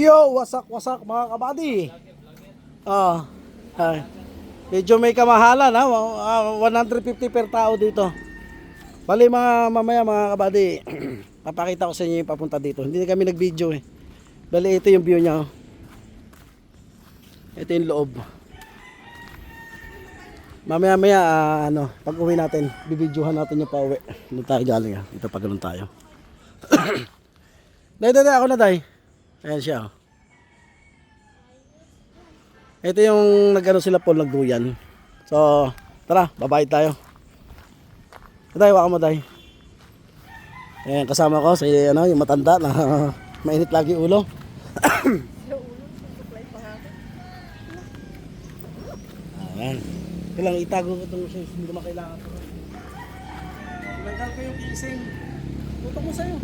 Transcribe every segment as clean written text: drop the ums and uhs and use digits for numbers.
Yo, wasak mga kabady. Ah, ay. Medyo may kamahalan ha. 150 per tao dito. Bali mamaya mga kabady. Papakita ko sa inyo yung papunta dito. Hindi na kami nag-video eh. Bali ito yung view niya. Oh. Ito yung loob. Mamaya pag uwi natin, bibidyohan natin yung pauwi. Doon tayo galing ha. Dito pag ganun tayo. Day, ako na day. Ayan siya. Oh. Ito yung nagano sila po nagduyan. So, tara, babayad tayo. Day, waka mo day. Ayan, kasama ko si yung matanda na mainit lagi ulo. Ayan. Kailang itago ko itong shoes, hindi ko makailangan. Tinanggal ko yung kising. Tutok mo sa'yo.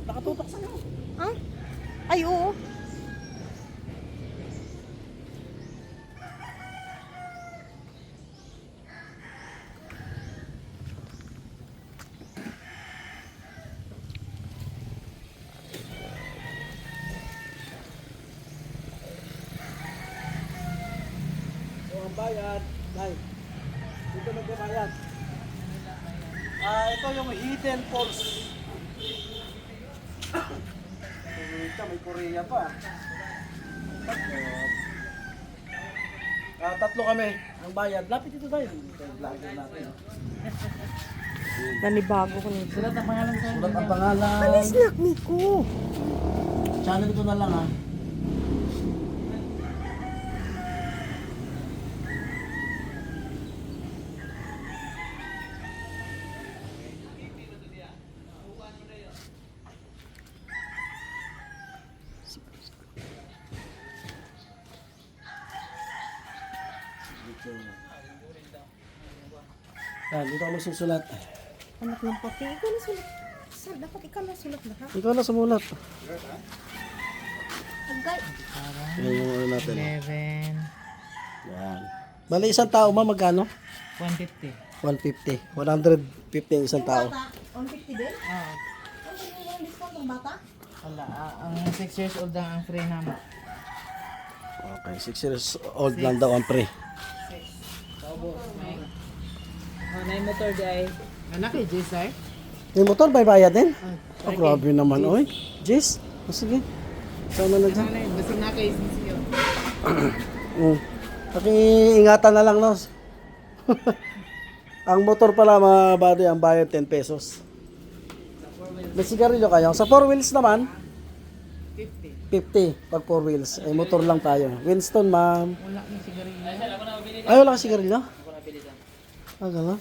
Nakatutok sa'yo. Ah? Ay, oo. So, ang bayad, dahil dito magbabayad. Ito yung hidden falls. May Korea pa. Tatlo kami. Ang bayad. Lapit ito tayo. Vlogger natin. Nanibago ko nito. Sulat ang pangalan sa'yo. Sulat ang pangalan. Ano snack ni ko? Channel ko na lang ha. Dito ako magsusulat. Anak ng puti. Ikaw na sulat. Sir, dapat ikaw na sulat lahat. Ikaw na sumulat. Agay. Yan yung ano natin. 11, Yan. Bali isang tao magkano? 150. 150. 150 ang isang tao. 150 din? Oo. Ano yung discount ng bata? Wala. Ang 6 years old lang ang free namin. Okay, 6 years old lang daw ang pre. 6. Paubo. May motor di ay. Anak eh, Jess ay? Yung motor may bayad din? Oh, okay. grabe naman, oy. Jess, sige. Sana na dyan. Ano eh, basig na kayo siyo. Pakiingatan na lang, no? Ang motor pala, mga buddy, ang bayad 10 pesos. May sigarilyo kayo. Sa 4 wheels naman, 50. 50 pag 4 wheels. Ay, motor lang tayo. Winston, ma'am. Wala na sigarilyo. Ay, wala ka sigarilyo? Ah, gano'n?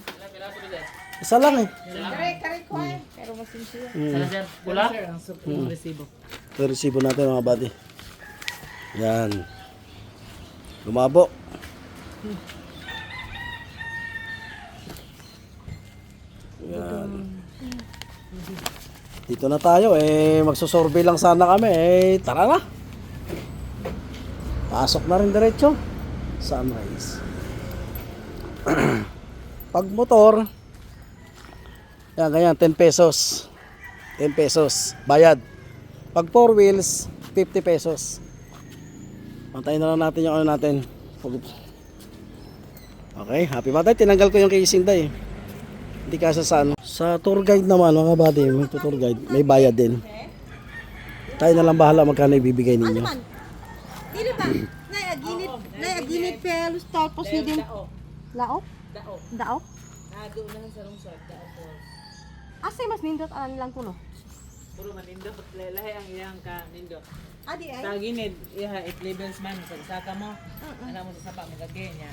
Isa lang eh. Kare ko eh. Pero masinsiyo. Sir, pula? Sir, ang yung resibo. Ito resibo natin mga buddy. Yan. Lumabo. Yan. Dito na tayo magsusurvey lang sana kami tara na. Pasok na rin diretso. Sunrise. Pag motor, yan ganyan 10 pesos. 10 pesos bayad. Pag 4 wheels, 50 pesos. Pantayin na lang natin yung ano natin. Okay, happy birthday. Tinanggal ko yung casing day. Hindi kasi sa ano. Sa tour guide naman mga buddy, may tour guide, may bayad din. Tayo na lang bahala magkano ibibigay ninyo. Ano man? Dili ba? Naiaginit pelos tapos ni din. Lao? Dao? Doon na sa rungsod. Dao po. Asay mas nindot anan lang kuno. Puro manindot. Lahi ang iyang ka nindot. Adi ay. Sa ginid, iha, it labels man. Sa saka mo, ano mo sa sapa, magagay niya.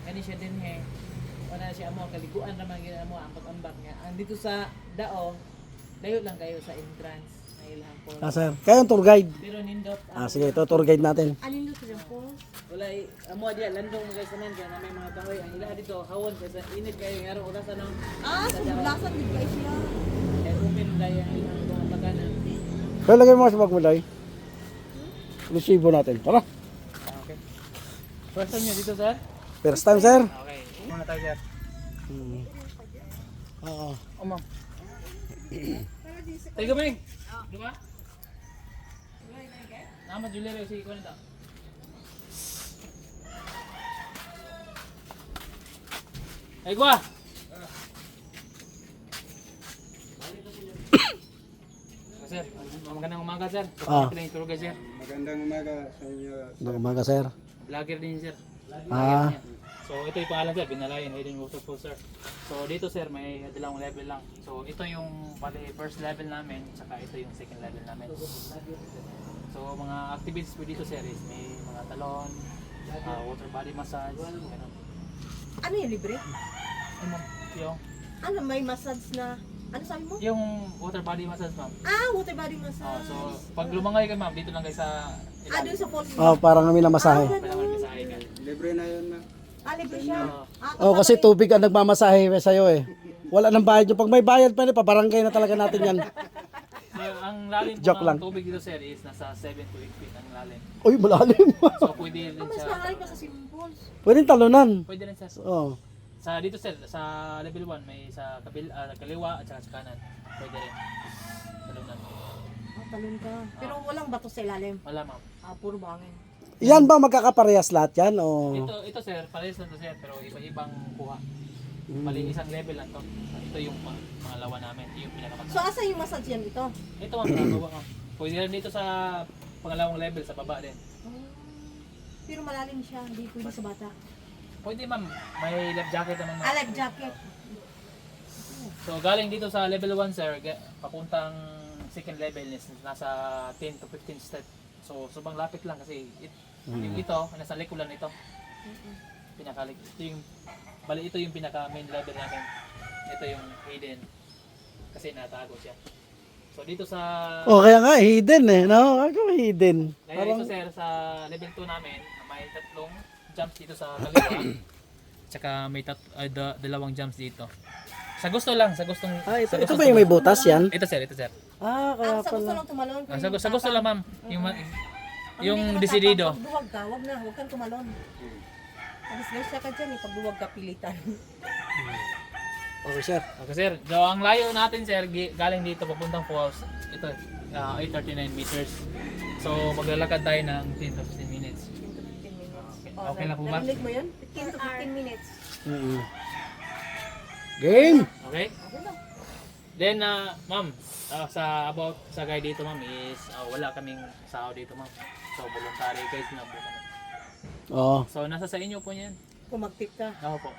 Kani siya din he. Wala siya mo, kaliguan naman gina mo, ambak-ambak niya. Andito sa dao, layo lang kayo sa entrance. Nailahan po. Sir. Kayo ang tour guide. Pero nindot, Sige, ito tour guide natin. Anindot siya po. wala, amo diya, landong mo guys naman, kaya na may mga kahoy. Ang ilaha dito, hawon, kasi init kayo, nga rin oras ano. So bulasan din kayo siya. Eh, open dahil ang ilang mga pagkanan. Kaya lagay mo sa bag mo day. Resibo natin. Tara. Okay. First time niyo dito, sir? First time, sir. Okay. Muna tayo, sir. Oo. Oh, ma'am. Tayo ka, Bing. Diba? Nama jewelry si ko nito. Ay gua. Sir, magandang umaga sir. Kapag yung turuga sir. Magandang umaga sa inyo. Nagamaga, sir. Vlogger din sir. Ah, So ito yung pangalan sir, Binalayan Hidden Waterfall sir. So dito sir may dalawang level lang. So ito yung bali first level namin, saka ito yung second level namin. So mga activities po dito sir is may mga talon, water body massage, ganun. Ano yung libre? Yung, Ano, may massage na, ano sabi mo? yung water body massage ma'am. Water body massage. So pag lumangay ka ma'am, dito lang kayo sa Doon sa falls. parang kami na masahe. Kailangan sa akin. Libre na yun, ma'am. Libre siya. Oh, kasi tubig ang nagmamasahe sa'yo eh. Wala nang bayad yun. Pag may bayad pa pabarangay na talaga natin yan. So, ang lalim po Joke ng lang. tubig dito sir is nasa 7 to 8 feet ang lalim. Uy, malalim. So pwede rin Mas siya. mahal ka sa swimming pools. Pwedeng talunan. Pwede rin sir. Oh. Sa dito sir, sa level 1 may sa kaliwa at saka sa kanan. Pwede rin. Talunan. Talon ka. Pero walang bato sa ilalim. Wala ma'am. Puro bangin. Yan ba magkakaparehas lahat yan? O... Ito sir, parehas lang to sir, pero iba-ibang kuha. Bali isang level lang to. Ito yung pangalawa namin, ito yung pinakamataas. So, asa yung massage yan ito? Ito ma'am, sa baba ma'am. Pwede rin dito sa pangalawang level, sa baba din. Pero malalim siya, hindi pwede sa bata. Pwede ma'am, may life jacket naman ma'am. Life jacket. So galing dito sa level 1 sir, papuntang second level is nasa 10 to 15 step. So subang lapit lang kasi yung ito, nasa likulan ito. Ito yung pinaka main level namin. Ito yung hidden kasi natago siya. So dito sa Oh, kaya nga, hidden eh. No? Ako hidden. kaya dito sir sa level 2 namin, may tatlong jumps dito sa kaliwa. Tsaka may dalawang jumps dito. Sa gusto lang, sa gustong Ito ba yung may butas yan? Ito sir, ito sir. Kaya Sa gusto pala. lang tumalon. Sa gusto lang ma'am, yung Pag desidido. duwag ka, wag na, wag kang tumalon. Pag-disguise ka dyan, pag duwag ka pilitan. Okay, sir. Okay sir, so ang layo natin sir, galing dito papuntang falls, ito 839 meters. So maglalakad tayo ng 10 to 15 minutes. 10 to 15 minutes. Okay lang po ba? Narinig mo yun? 15 to 15 minutes. Game! Okay? Okay lang. Then ma'am, sa guide dito ma'am is wala kaming sahod dito ma'am. So voluntary guide na po kami. Oo. So nasa sa inyo po yan. Kung mag-tip ka. Ako po.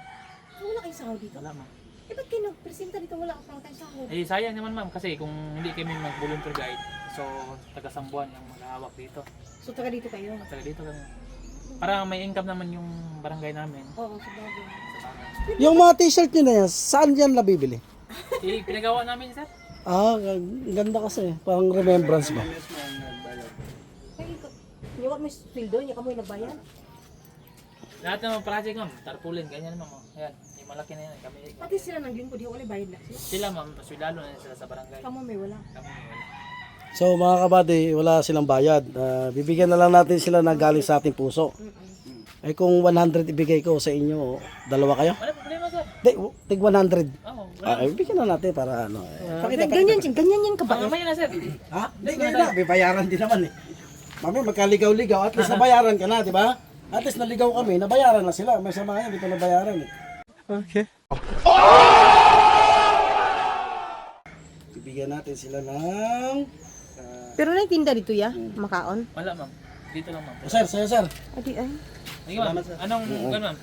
Wala kayong sahod dito. Wala ma'am. Ba't kayo nag-presenta dito? Wala kang tayong sahod. Eh sayang naman ma'am kasi kung hindi kami mag-volunteer guide, so taga-Sambuan yung maghahawak dito. So, taga dito kayo. Taga dito kami. Para may income naman yung barangay namin. Oo, sa bagay. Sa bagay. Yung mga t-shirt nyo na yan, saan yan nabibili? Pinagawa namin sir. Ganda kasi. Parang remembrance ba? Mismo ang nagbayad. Yung may sweldo, yung kamoy nagbayad. Lahat ng mga project ma'am, tarpaulin, ganyan ma'am. Ayan, yung malaki na yan. Kami, Pati sila ng lingkod, di wala bayad na sila. sila ma'am, swidalo na sila sa barangay. Kamo may wala. Kami wala. So mga kabady, wala silang bayad. Bibigyan na lang natin sila na galing sa ating puso. Ay kung 100 ibigay ko sa inyo, dalawa kayo? Wala problema sir. Di, tig 100. Oo, wala. Bibigyan na natin para ano. Ganyan yan kabait. Mamaya na sir. Ha? Hindi, ngayon na. Bibayaran din naman eh. Mami, magkaligaw-ligaw. At least nabayaran ka na, di ba? At least naligaw kami, nabayaran na sila. May sama yan, di pa nabayaran eh. Okay. Bibigyan natin sila ng... Pero naitinda dito ya, makaon. Wala ma'am. Dito lang ma'am. Sir, sir. Adi ay. Sige ma'am. Anong gan ma'am?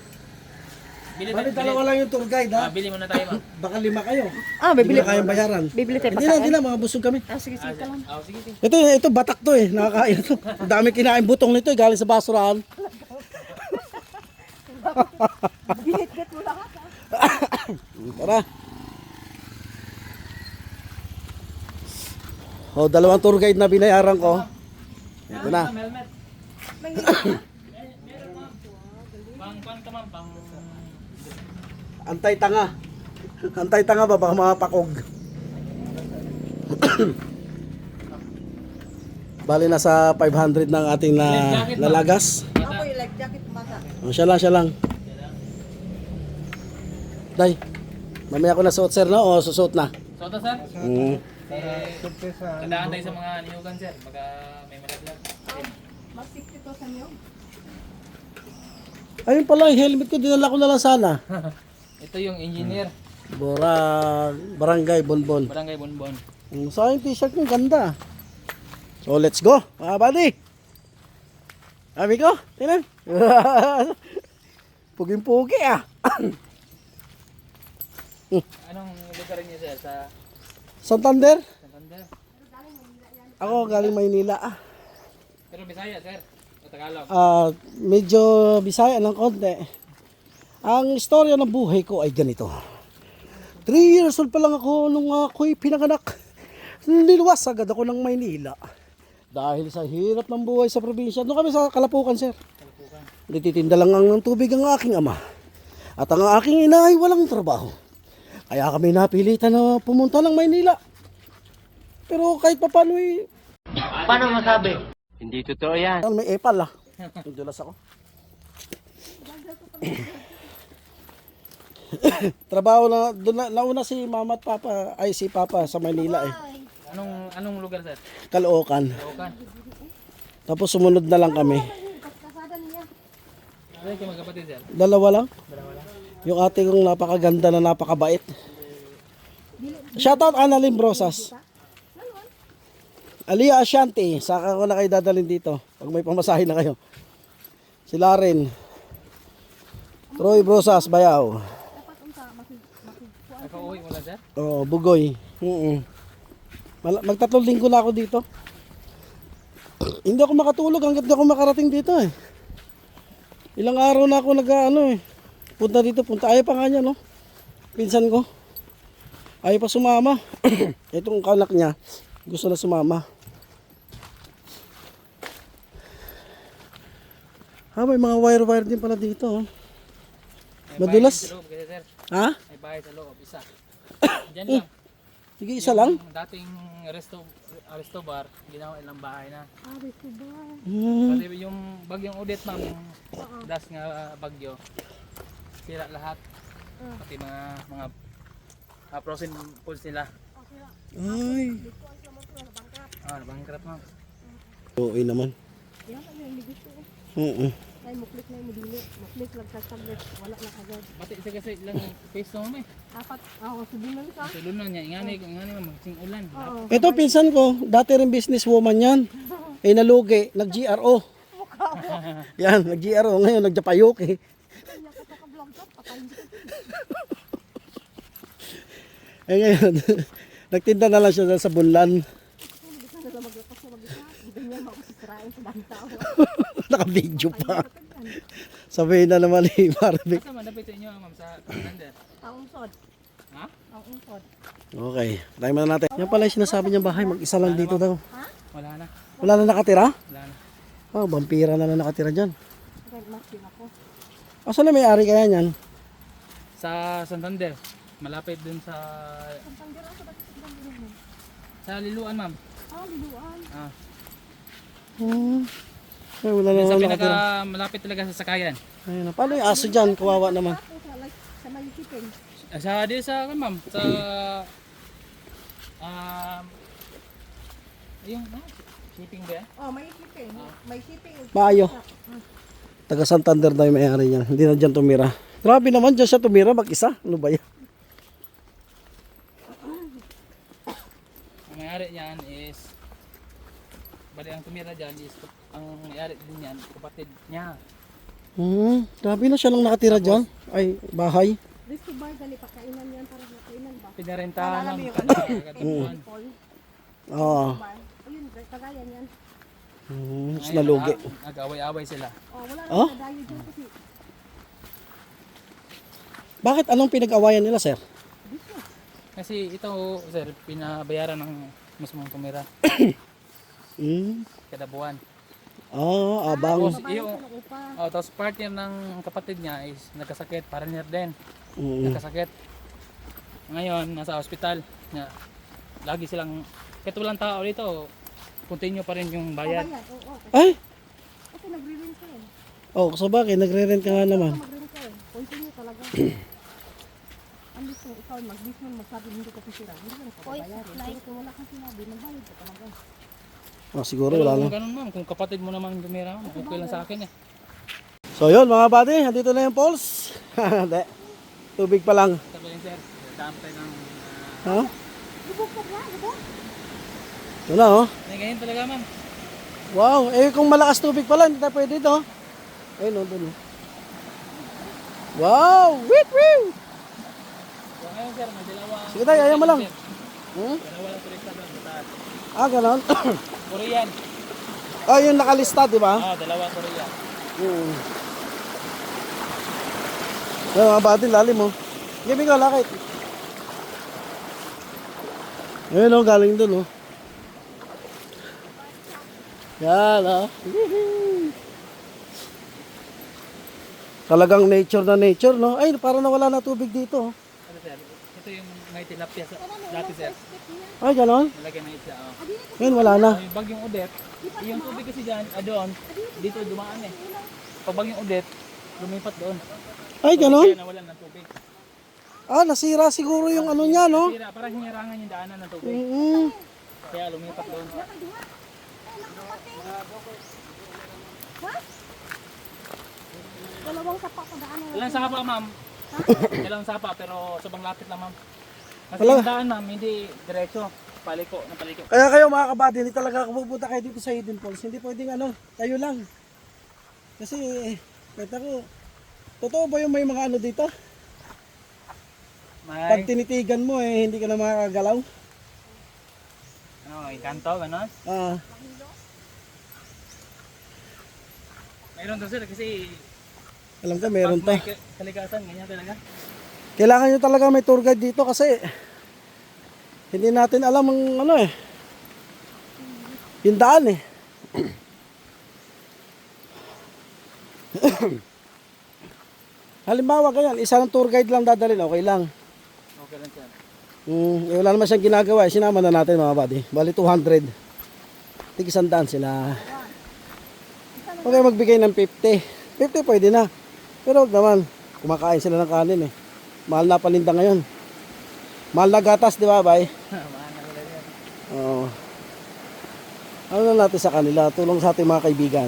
Bili Bali, dalawa lang yung tour guide ha. Bili muna tayo ma'am. Baka 5 kayo. Bibili. Hindi na kayang bayaran. Bibili tayo Hindi na, mga busog kami. Sige, sige ka lang. Sige sige. Ito batak to eh. Nakakain to. Ang dami kinain butong nito eh. Galing sa basurahan. Bihit-bihit mo lahat. Tara. Dalawang tour guide na binayaran ko. Ito na. Helmet. May hirap. Meron ma'am. Pang ka ma'am, pang Antay-tanga. Antay-tanga ba? Baka mga pakog. Bali nasa 500 ng ating nalagas. Ako yung life jacket mata. Siya lang. Day, mamaya ko na suot sir no? O susuot na? So to sir. Para surpresa. Tandaan tayo sa mga niyugan sir. Baka may malaglag. Mas 60,000 yun. Ayun pala, yung helmet ko, dinala ko na lang sana. Ito yung engineer, Barangay Bonbon. Barangay Bonbon. Sa akin t-shirt ko, ganda. So, let's go, mga buddy. Sabi ko, tingnan. Puging-pugi ah. Anong lugar niyo sir sa Santander? Santander? Ako galing Maynila. Pero Bisaya sir, o Tagalog. Medyo Bisaya ng konti. Ang istorya ng buhay ko ay ganito. 3 years old pa lang ako nung ako'y pinanganak. Niluwas agad ako ng Maynila. Dahil sa hirap ng buhay sa probinsya. Doon kami sa Kalapukan, sir. Nititinda lang ng tubig ang aking ama. At ang aking ina ay walang trabaho. Kaya kami napilitan na pumunta ng Maynila. Pero kahit pa paano eh, Paano masabi? Hindi totoo yan. may epal ah. Tudulas ako. Trabaho na, doon nauna si mama at papa, ay si papa sa Maynila eh. Anong lugar sir? Caloocan. Okan. Tapos sumunod na lang kami. Ano kayo magkapatid sir? Dalawa lang. Dalawa lang. Yung ate kong napakaganda na napakabait. Shoutout Annalyn Brosas. Alia Ashanti, saka ko na kayo dadalhin dito. Pag may pamasahe na kayo. Sila rin. Troy Brosas, Bayaw. Nakauwi mo lang sir? Oh, Bugoy. Magtatlong linggo na ako dito. Hindi ako makatulog hanggat di ako makarating dito eh. Ilang araw na ako punta dito, punta. Ayaw pa nga niya, no? Pinsan ko. Ayaw pa sumama. Itong kanak niya, gusto na sumama. May mga wire-wire din pala dito. Oh. Madulas. May bahay sa loob kasi sir. Ha? May bahay sa loob, isa. Diyan lang. Sige, isa lang. Yung dating resto bar, ginawa ilang bahay na. Hmm. Kasi yung bagyong Odette ma'am, yung das nga bagyo, sira lahat. Pati mga frozen foods nila. Ay. Bankrupt ma'am. Oo naman. Ay, muklik na yung dili. Muklik lang sa tablet. Wala na agad. Pati isa kasi ilang face mo may. Apat. Ako, sabihin lang ka. Tulun lang niya, ingani ma'am, magsing ulan. Ito, pinsan ko, dati rin businesswoman yan. Nalugi, nag-GRO. Yan, nag-GRO. Ngayon, nag-Japayuki. Ngayon, nagtinda na lang siya sa bunlan. Naka-video pa. Sabihin na naman ni Marvick. Asa man dapat sa inyo ma'am sa Santander? Ang unsod. Ha? Ang unsod. Okay, tayo muna natin. Yan pala yung sinasabi niyang bahay, mag-isa lang dito daw. Wala na. Wala na nakatira? Wala na. Vampira na lang nakatira dyan. Agad masin ako. Asan na may-ari kaya niyan? Sa Santander, malapit dun sa Liluan ma'am. Liluan. Ah. Ay, wala na Sa lang pinaka nakatira. malapit talaga sa sakayan. Ayun na. Paano yung aso dyan? Kawawa naman. Sa may shipping. Sa ma'am, sa yung shipping ba yan? Oh, may shipping. May shipping. Maayo. Taga Santander daw yung may-ari niyan. Hindi na dyan tumira. Grabe naman dyan siya tumira mag-isa. Ano ba yan? Ang may-ari niyan is bali ang tumira dyan is ang may-ari din yan, kapatid niya. Grabe na siya lang nakatira dyan. Ay, bahay. Resto bar, dali pakainan yan para makainan ba? Pinarentahan Naalala ng mo yung ano? katuan. Oo. Bar. Ayun, kagayan yan. Mas nalugi. Nag-away-away sila. Oh, wala na Oh? dayo dyan kasi. Bakit? Anong pinag-awayan nila, sir? Kasi ito, sir, pinabayaran ng mismong tumira kada buwan. Abang. Tapos, tapos partner ng kapatid niya is nagkasakit, partner din. Nagkasakit. Ngayon, nasa ospital. Lagi silang, kahit walang tao dito, continue pa rin yung bayad. Bayad, oo. Ay! Kasi nagre-rent ka eh. Oh, sa bagay, nagre-rent ka nga naman. Mag-rent ka eh. Continue talaga. Ang gusto, ikaw mag-business, magsabi hindi ko pisira. Hindi ka nakabayarin. Pero kung wala kang sinabi, magbayad ka talaga. Oh, siguro Pero wala kung na. ganun ma'am, kung kapatid mo naman tumira, okay lang sa akin eh. So yun mga buddy, andito na yung falls. Hindi. Tubig pa lang. Sabi yun sir, dam tayo ng... Ha? Ito na oh. ganyan talaga ma'am. Wow, eh kung malakas tubig pala, hindi tayo pwede dito. Ayun oh, dun oh. Wow! Wait, wait! So ngayon sir, may dalawa. Sige tayo, ayaw mo lang. Hmm? Dalawa lang turista doon sa taas. Ah, ganon. Korean. Oh, yung nakalista, di ba? Dalawa Korean. Hmm. Yan mga buddy, lalim oh. Give me ko, lakit. Ayun oh, galing dun oh. Yan oh. Talagang nature na nature, no? Ay, parang nawala na tubig dito. Oh. Ano sir, ito yung may tilapia sa dati sir. Ay, ganon. Nalagyan ng isla. Ngayon, wala na. Yung bagyong Udet, yung tubig kasi dyan, doon, dito dumaan eh. Pag bagyong Udet, lumipat doon. Ay, ganon. Kaya nawalan ng tubig. Ah, nasira siguro yung ano niya, no? Sira, parang hinirangan yung daanan ng tubig. Kaya lumipat doon. Dalawang sapa ko daan. Ilang sapa ma'am? Ilang sapa pero sobrang lapit lang ma'am. Kasi Wala. yung daan ma'am, hindi diretso. Paliko, na paliko. Kaya kayo mga kabady, hindi talaga pupunta kayo dito sa Hidden Falls. Hindi pwedeng ano, tayo lang. Kasi, kita ko, totoo ba yung may mga ano dito? Pag May, tinitigan mo hindi ka na makakagalaw. ano, ikanto, gano'n? Ah, Mayroon doon sir kasi alam ko meron to. pag may kalikasan, ganyan talaga. Kailangan nyo talaga may tour guide dito kasi hindi natin alam ang ano yung daan Halimbawa ganyan, isa ng tour guide lang dadalhin, okay lang. Okay lang sir. Wala naman siyang ginagawa, sinama na natin mga buddy. Bali 200. Tig 100 sila. Okay, magbigay ng 50. 50 pwede na. Pero wag naman, kumakain sila ng kanin Mahal na paninda ngayon. Mahal na gatas, di ba, bay? Oo. Ano na natin sa kanila, tulong sa ating mga kaibigan.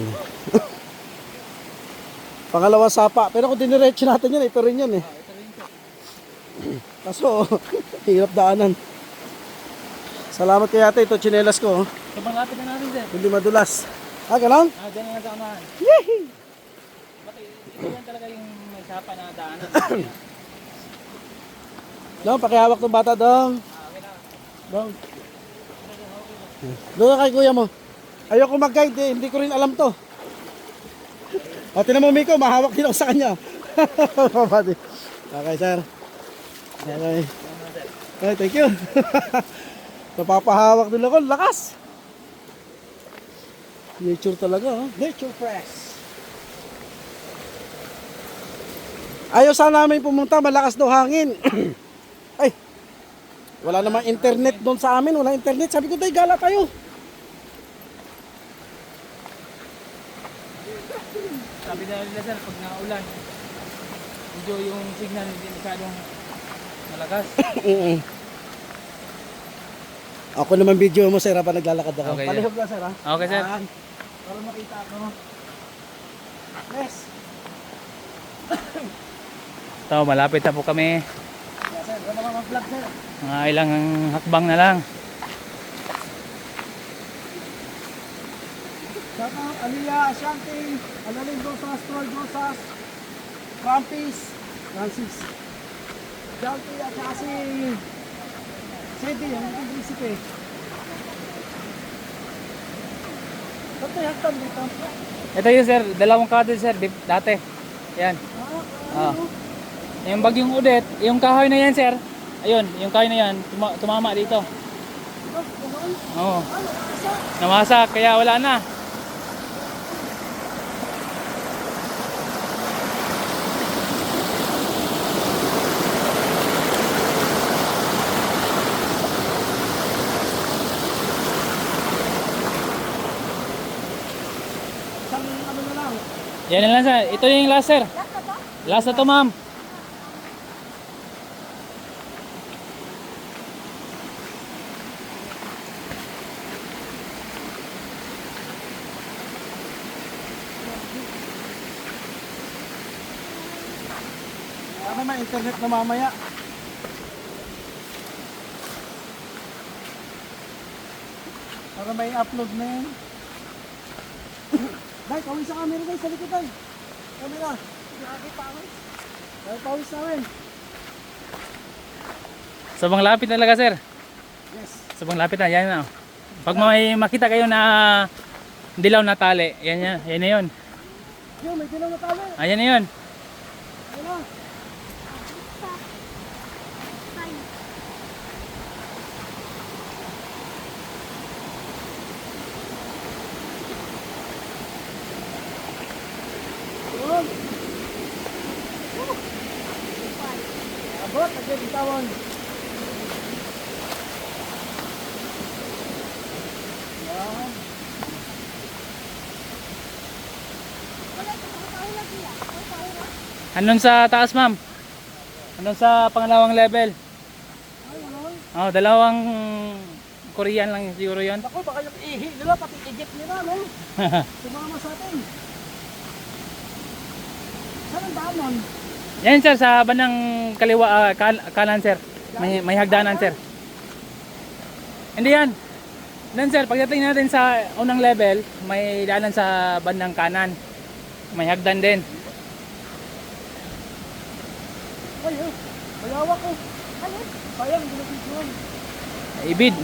Pangalawang sapa, pero kung diniretso natin yan, ito rin yan Kaso, hirap daanan. Salamat kay ate, ito tsinelas ko. Sobrang lapit na natin sir. Hindi madulas. Ah, ganon? Dyan na sa unahan. Bakit ito yan talaga yung may sapa na daanan. Dong, pakihawak ng bata, Dong. Dong. Doon kay kuya mo. Ayoko mag-guide hindi ko rin alam to. O, tinan mo Miko, mahawak din ako sa kanya. Okay, sir. Okay. Okay, thank you. Napapahawak din ako, lakas. Nature talaga, Nature press. Ayaw sana namin pumunta, malakas daw hangin. Ay, wala namang internet doon sa amin, wala internet. Sabi ko, tayo gala tayo. Sabi na nila sir, pag naulan, medyo yung signal hindi masyadong malakas. Ako naman video mo, sir, pa naglalakad ako. Okay, Palihog na, sir, ha? Okay sir. Yan. Para makita ako. Yes. So, malapit na po kami. Yeah, sir, ano naman mag-vlog, sir? Mga ilang hakbang na lang. Shout out, Aliyah, Ashanti, Alaling Rosas, Troy Rosas, Francis, Shanti, at saka si Sedi, ang nag-isip Ba't may hagtan dito? Ito yun sir, dalawang kahoy sir, dati. Yan. Yung bagyong Udet, yung kahoy na yan sir. Ayun, yung kahoy na yan, tumama dito. Oo. Namasak, kaya wala na. Yan na lang sir. Ito yung last sir. Last na to ma'am. Baka may internet na mamaya. Para may upload na yan. Dahil, kawin sa camera guys, sa likod tayo. Camera. Nakakita kami. Dahil pawis namin. Sobrang lapit talaga, sir. Yes. Sobrang lapit na, yan na. Pag may makita kayo na dilaw na tali, yan yan, yan na yun. Yun, may dilaw na tali. Ayan na yun. Ayun na. Yun. Abot, agad itawan. Yan. Andun sa taas, ma'am. Andun sa pangalawang level. Oh, dalawang Korean lang siguro yun. Ako, baka yung ihi nila, pati Egypt nila, no? Sumama sa atin. Saan ang daan nun? Yan, sir, sa bandang kaliwa, kanan, sir. May hagdanan, sir. Hindi yan. Then, sir, pagdating natin sa unang level, may daanan sa bandang kanan. May hagdan din. Ay, mayawak ko. Ano? Sayang, ginapisuan. Ibid.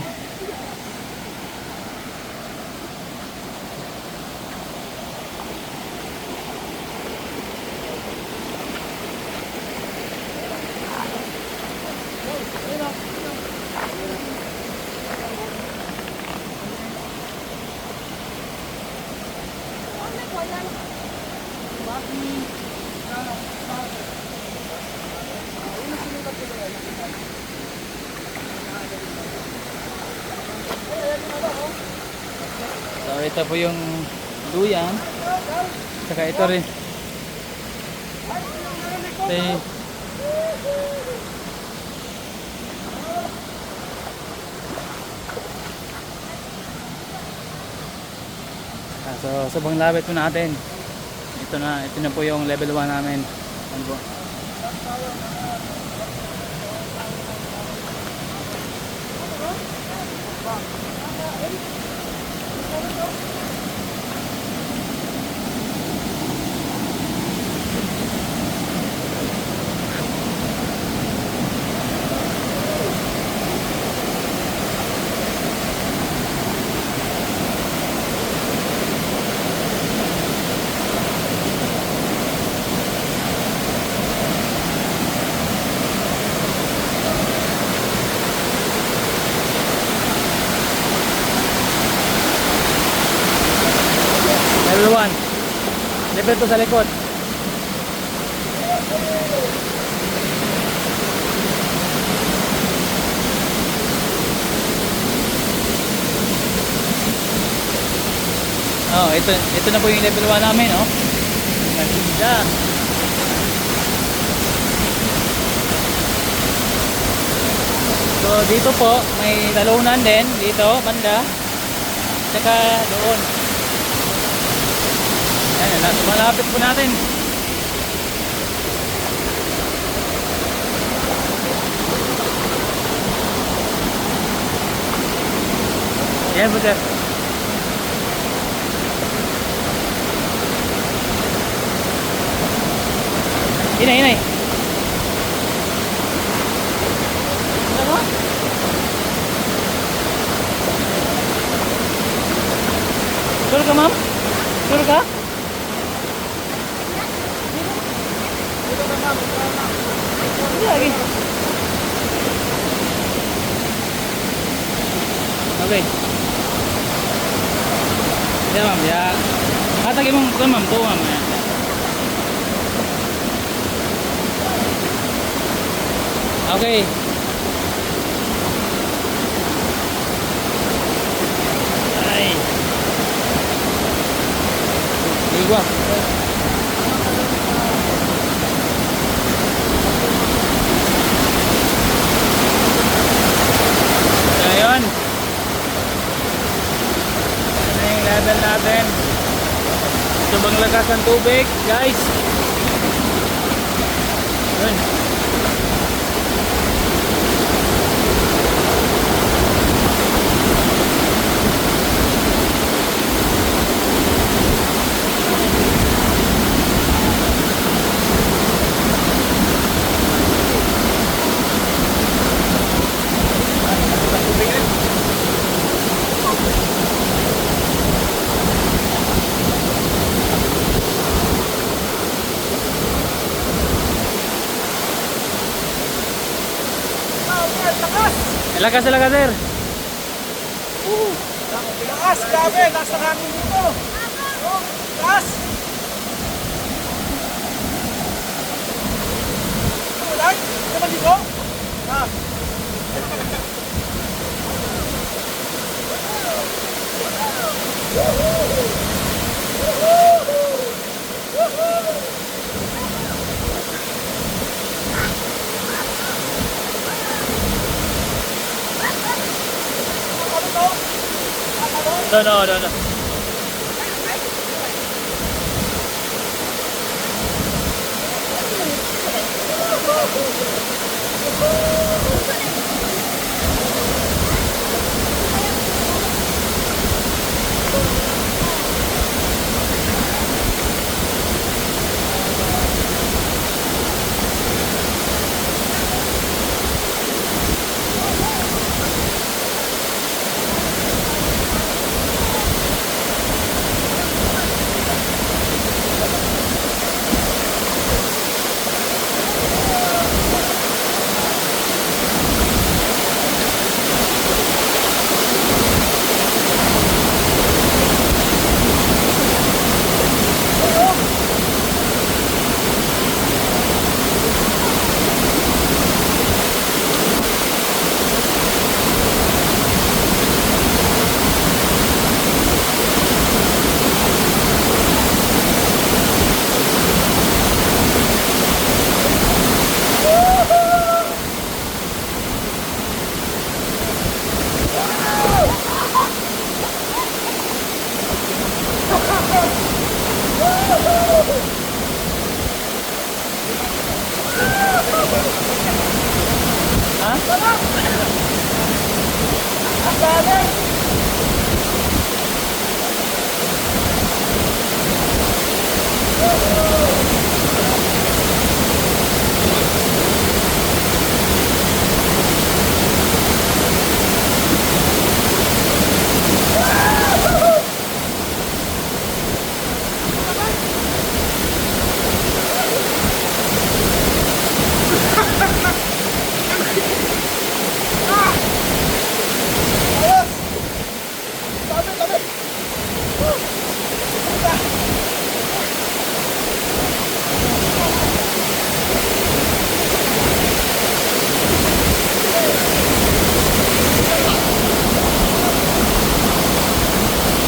So ito po yung duyan. Saka ito rin. Okay. So sobrang lapit po natin. Ito na po yung level 1 namin. Ano po? Level 1. Level 2 sa likod. Oh, ito na po yung level 1 namin, oh. Ganda. So dito po may talunan din dito banda. Saka doon. Ayan, malapit po natin. Ayan po, sir. Inay. Ano? Sure ka, ma'am? Sure ka? Hindi lagi. Okay. Ya, ma'am. Ya. Hatagin mo ko, ma'am. Ito, ma'am. Okay. Ay. Igwa. Ayun. Ano yung level natin? Sobrang lakas ng tubig, guys. Ayun. Lakas talaga sir. Lakas, grabe, lakas ng hangin dito. Lakas. Wala, naman dito. Ah. No.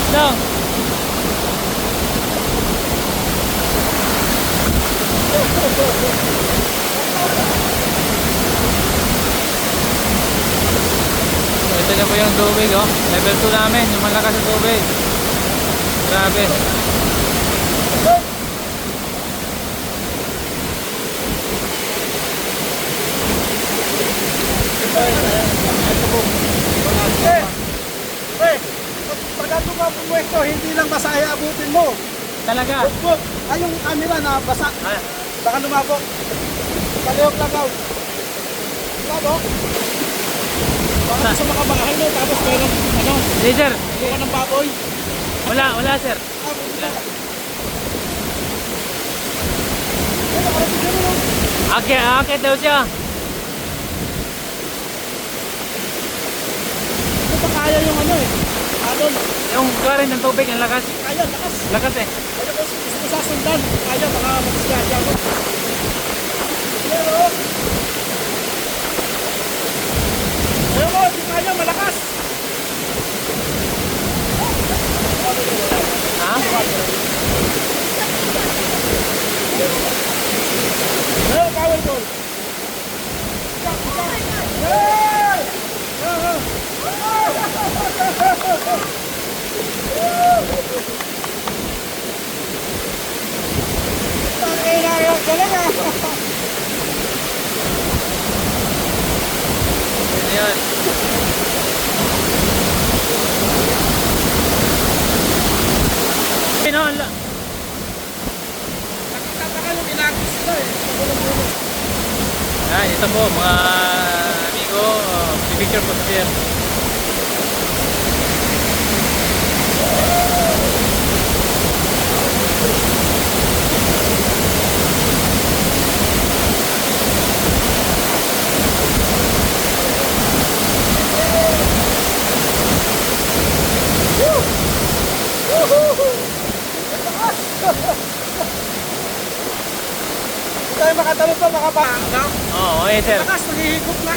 Dong. Ito na po yung tubig, oh. Level 2 namin, yung malakas na tubig. Grabe. Pag ito ka pumwesto, hindi lang masaya abutin mo. Talaga. Ay, yung camera na basa. Baka lumabok. Kalihok lang daw. Lumabok. Baka gusto makabahay mo, tapos meron, ano, Laser. buka ng baboy. Wala sir. Wala. Akit daw siya. Ito pa kaya yung ano eh. Alon. Yung current ng tubig, ang lakas. Kaya, lakas. Lakas eh. Kaya ko gusto mo sasundan. Kaya, baka matisgasya ako. Pero, ayaw mo, di kaya, malakas. Ha? Ayaw, power ball. Hey! Ang galing ah. Ano yun? Pinola. Nakikita yung inagos sila eh. Yan, ito po mga amigo. Picture po sir. ano to makapanga? Oo, okay sir. Lakas, maghihigop na.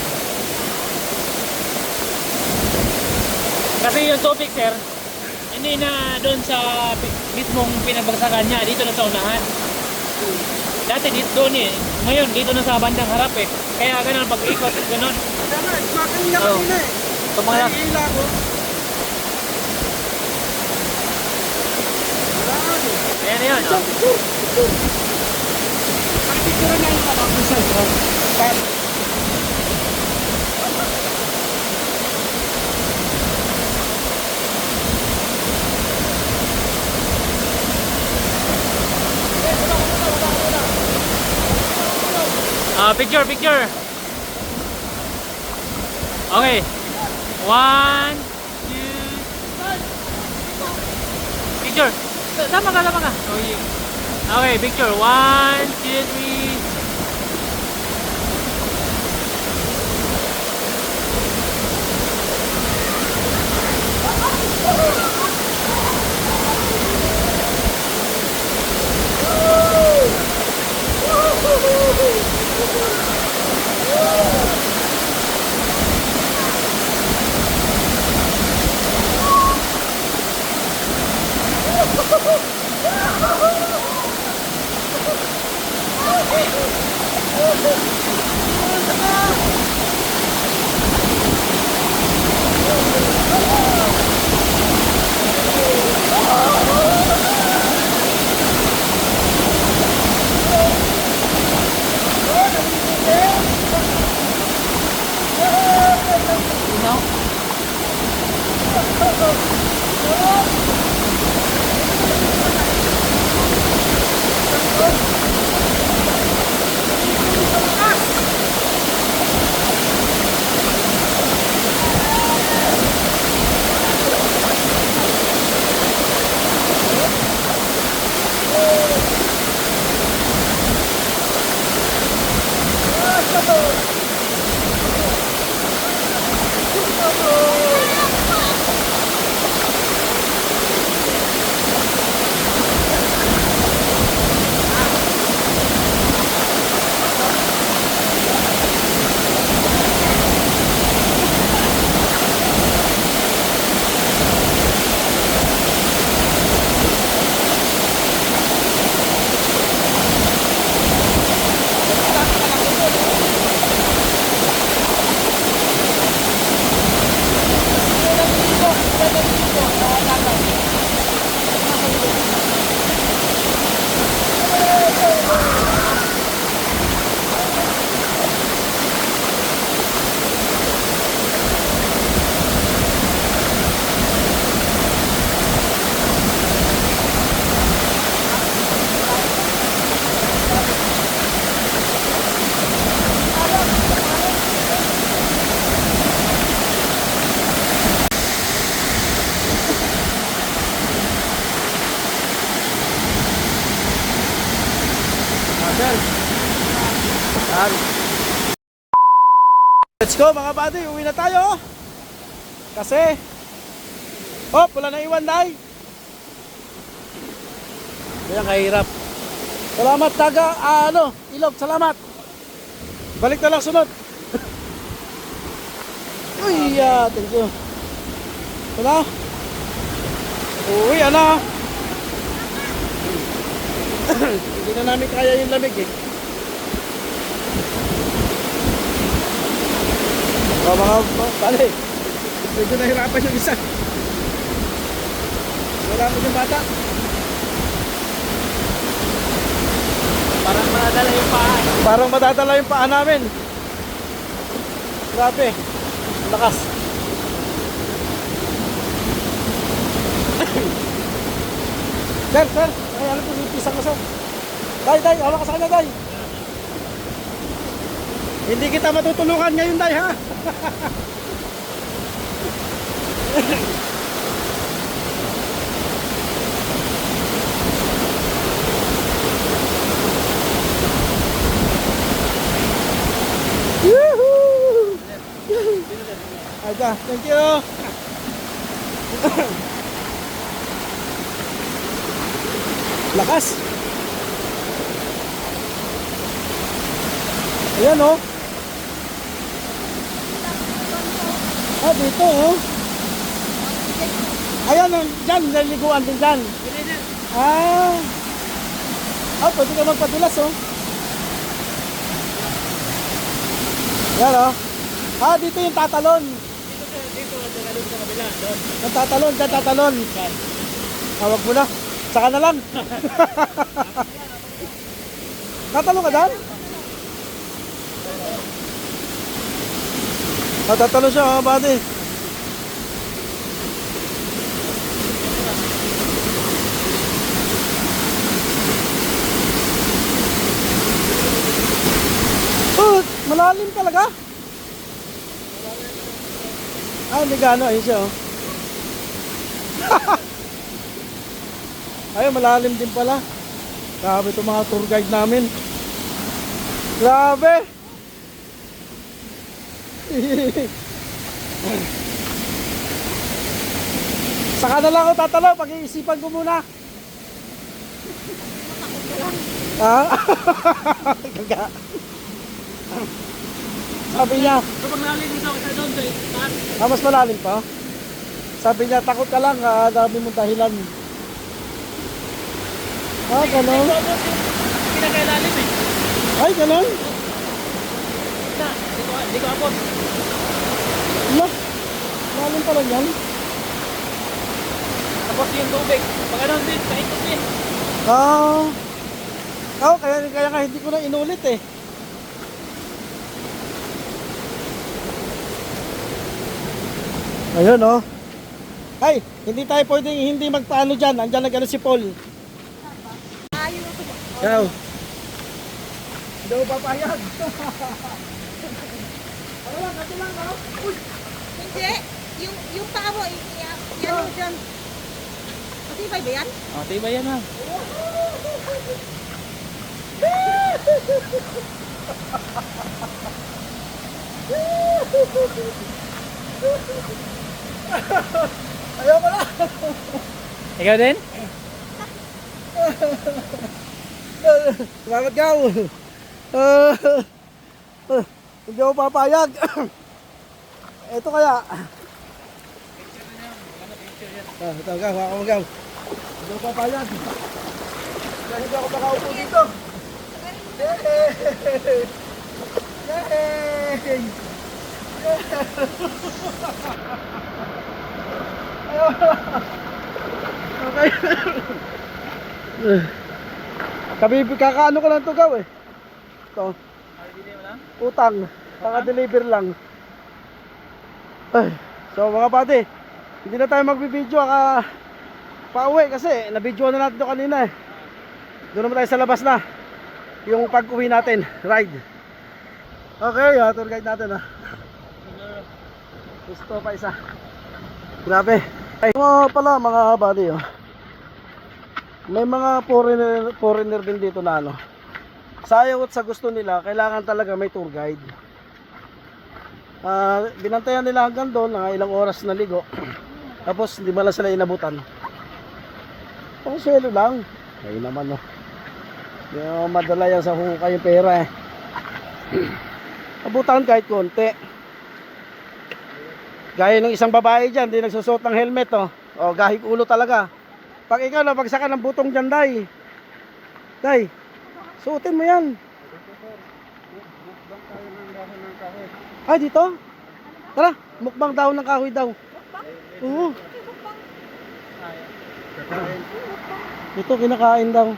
Kasi yung tubig sir, hindi na doon sa mismong pinagbagsakan niya, dito na sa unahan. Dati dito doon eh. Ngayon dito na sa bandang harap eh. Kaya ganun pag-ikot, ganun. Kaya nga, smakan niya Oo. kanina eh. So mga Ay, hila ko. ayan na yun. Oh. Pakipicture na yung mga kusay. Picture, picture. Okay. 1, 2. Picture. Sama ka, sama ka. Okay, picture. 1, 2, 3. Let's go mga buddy, uwi na tayo. Kasi wala na iwan dahil. Kaya kahirap. Salamat taga Ilog, salamat. Balik na lang sunod. Uy, thank you. Wala. Uwi, Hindi na namin kaya yung lamig eh. Mga bale, medyo nahirapan yung isa. Wala mo yung bata. Parang madadala yung paa. Parang madadala yung paa namin. Grabe. Lakas. Sir. Ay, alam po, pisang ka sir. Day, hawak ka sa kanya, Day. Hindi kita matutulungan ngayon, Day, ha? Woohoo! Aja, thank you. Lakas. Ayan oh. Ah, dito oh. Ayan, dyan, naliguan din dyan. Ah. Ah, pwede ka magpadulas oh. Yan oh. Ah, dito yung tatalon. Dito, tagalog sa kabila, doon. Yung tatalon, dyan tatalon. Tawag mo na. Saka na lang. Tatalon ka dyan? Ah, tatalon siya mga buddy. Oh, malalim talaga. Ay, may gano. Ayun siya oh. Ay, malalim din pala. Grabe itong mga tour guide namin. Grabe. Saka na lang ako tatalo. Pag-iisipan ko muna. Ha? Gaga. Sabi niya, Kapag nalilin sa doon, sa taas. mas malalim pa. Sabi niya, takot ka lang, dami mong dahilan. Ah, ganon. Pinakailalim eh. Ay, ganon. Di ko abot. Ala, malalim pala yan. Tapos yung tubig. Pag ano din, paikot din. Ah. Oh, kaya nga hindi ko na inulit eh. Ayun oh. Ay, hindi tayo pwedeng hindi magpaano dyan. Andyan nag-ano si Paul. Ayun ako. Ikaw. Hindi ko papayag. Ano lang, kasi lang no? Uy! Hindi. Yung paa mo, yan mo dyan. Matibay ba yan? Oh, diba yan ha? Ayaw ko na. Ikaw din? Salamat ka. Hindi ako papayag. Ito kaya. Ito ka, haka mo gaw. Hindi ako papayag. Dahil hindi ako makaupo dito. Yay! Yay! Okay. Kakaano ko lang ito gaw eh. Ito. Utang. Kaka-deliver lang. Ay. So mga pati, hindi na tayo magbibideo pauwi kasi nabidyoan na natin ito kanina eh. Doon naman tayo sa labas na. Yung pag-uwi natin, ride. Okay, tour guide natin ha. Gusto pa isa. Grabe. Ay, pala mga buddy oh. May mga foreigner din dito na ano. Sayaw at sa gusto nila, kailangan talaga may tour guide. Binantayan nila hanggang doon, ilang oras na ligo. Tapos hindi ba lang sila inabutan. Pang swelo lang. Ay naman oh. Yung madala yan sa hukay yung pera eh. Abutan kahit konti. Gaya ng isang babae dyan, di nagsusot ng helmet oh. O, gahig ulo talaga. Pag ikaw napagsakan ng butong dyan, day. Day, suotin mo yan. Ay, dito? Tara, mukbang daw ng kahoy daw. Oo. Ito, kinakain daw.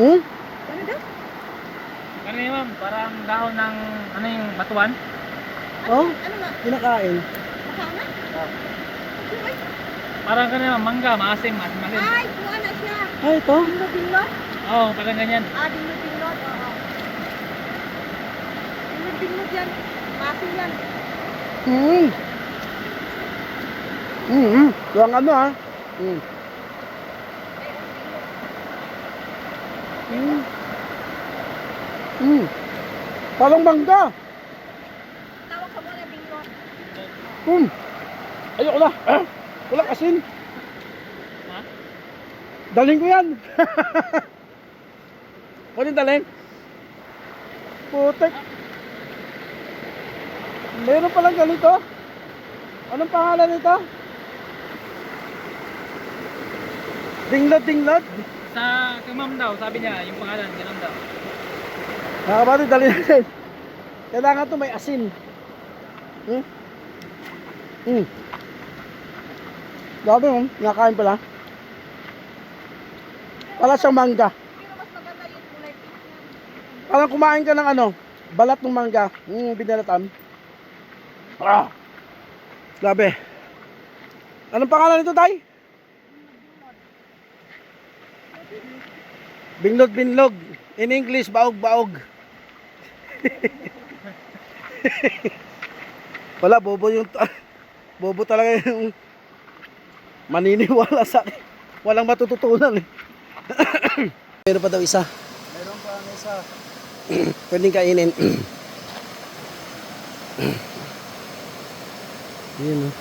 Hmm? Ano daw? Ano yun ma'am? Parang dahon ng ano yung batuan? Oh, Ano nga? kinakain. Makana? Parang kanina mangga, maasim, maasim. Ay, kuha na siya. Ay, ito. Dinod-dinod? Oo, parang ganyan. Dinod-dinod. Oo. Dinod-dinod yan. Masin yan. Yung ano ha. Parang mangga. Tawag ka muna dinod. Ayoko na. Walang asin. Ha? Dalhin ko yan. Pwede dalhin? Putek. Meron palang ganito. Anong pangalan nito? Dinglad, dinglad. Sa kay ma'am daw, sabi niya, yung pangalan, ganun daw. Mga kabady, dalhin natin. Kailangan to may asin. Grabe mo, nakain pala. Wala siyang mangga. Parang kumain ka ng ano, balat ng mangga. Binalatan. Ah! Grabe. Anong pangalan nito, Tay? Binlog, binlog. In English, baog, baog. Wala, bobo yung... bobo talaga yung... maniniwala sa akin. Walang matututunan eh. Meron pa daw isa. Meron pa ang isa. Pwedeng kainin. Yun oh.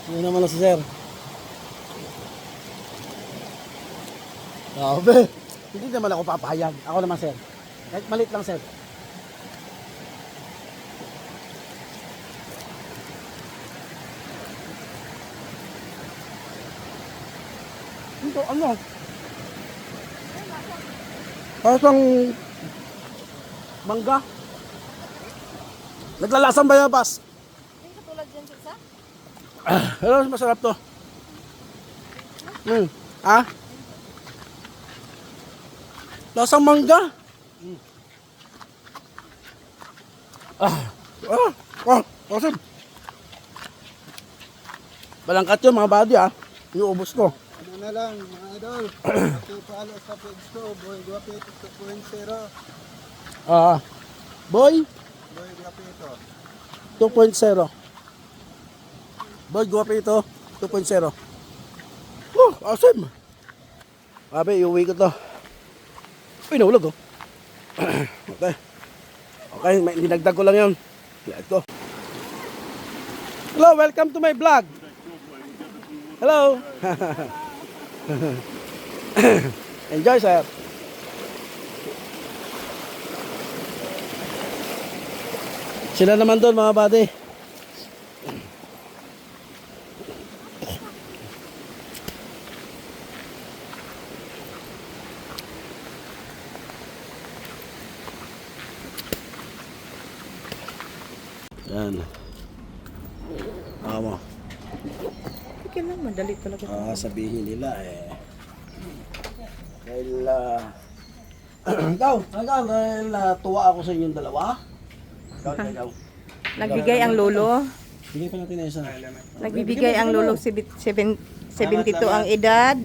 Yun naman na si sir. Grabe. Hindi naman ako papayag. Ako naman sir. Kahit malit lang sir. Ito ano? Parang mangga. Naglalasang bayabas. Yung katulad dyan sa Pero masarap to. Ah? Lasang mangga. Awesome. Balangkat yun mga buddy ah. Iuubos ko. Ano na lang, mga idol. Palo sa page ko, Boy Guapito 2.0. Boy Boy Guapito. 2.0. Boy Guapito 2.0. Awesome. Abe, iuwi ko to. Uy, nahulog oh. Okay. Okay, may dinagdag ko lang yan. Let go. Hello, welcome to my vlog. Hello. Enjoy, sir. Sila naman doon mga buddy. Yan. Mo. Okay lang, madali talaga. Sabihin nila eh. Dahil ikaw, dahil tuwa ako sa inyong dalawa. Ikaw. Nagbigay ang lolo. Bigay pa natin na isa. Nagbibigay ang lolo 72 ang edad.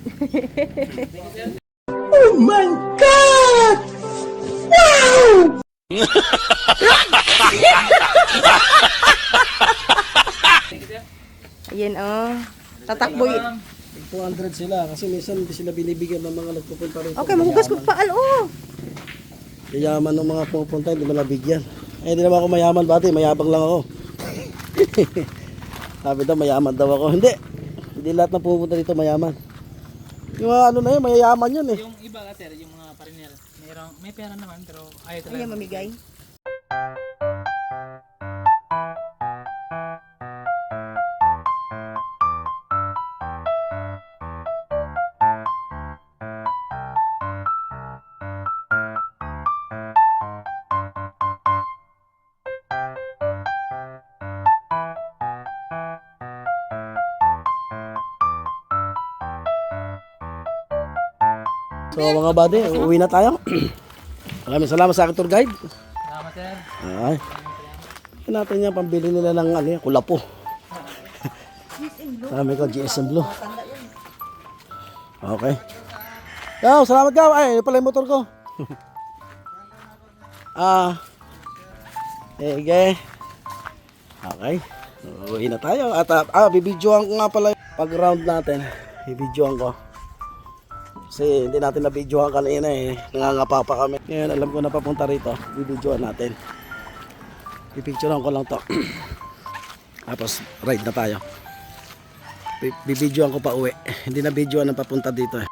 Ayan oh. Tatakbo. 200 sila kasi minsan hindi sila binibigyan ng mga nagpupunta rito. Okay, mahugas ko paal oh. Yayaman ng mga pupunta, hindi mo nabigyan. Eh, hindi naman ako mayaman, bati. Mayabang lang ako. Sabi daw, mayaman daw ako. Hindi. Hindi lahat ng pupunta dito mayaman. Yung mga ano na yun, mayayaman yun eh. Yung iba kasi, yung mga pariner, may pera naman pero ayaw talaga. Ayaw mamigay. So mga buddy, uwi na tayo. Maraming salamat sa aking tour guide. Salamat sir. Ay. Yan natin yan, pambili nila ng ano, kulapo. Sabi ko, GSM Blue. Okay. Yaw, salamat ka. Ay, pala yung motor ko. Sige. Okay. Uwi na tayo. At bibidyoan ko nga pala pag round natin. Bibidyoan ko. Kasi hindi natin na-videohan kanina eh. Nangangapa pa kami. Ngayon alam ko na papunta rito. Bibidyohan natin. Pipicturean ko lang to. Tapos ride na tayo. Bibidyohan ko pa uwi. Hindi na videohan ang papunta dito eh.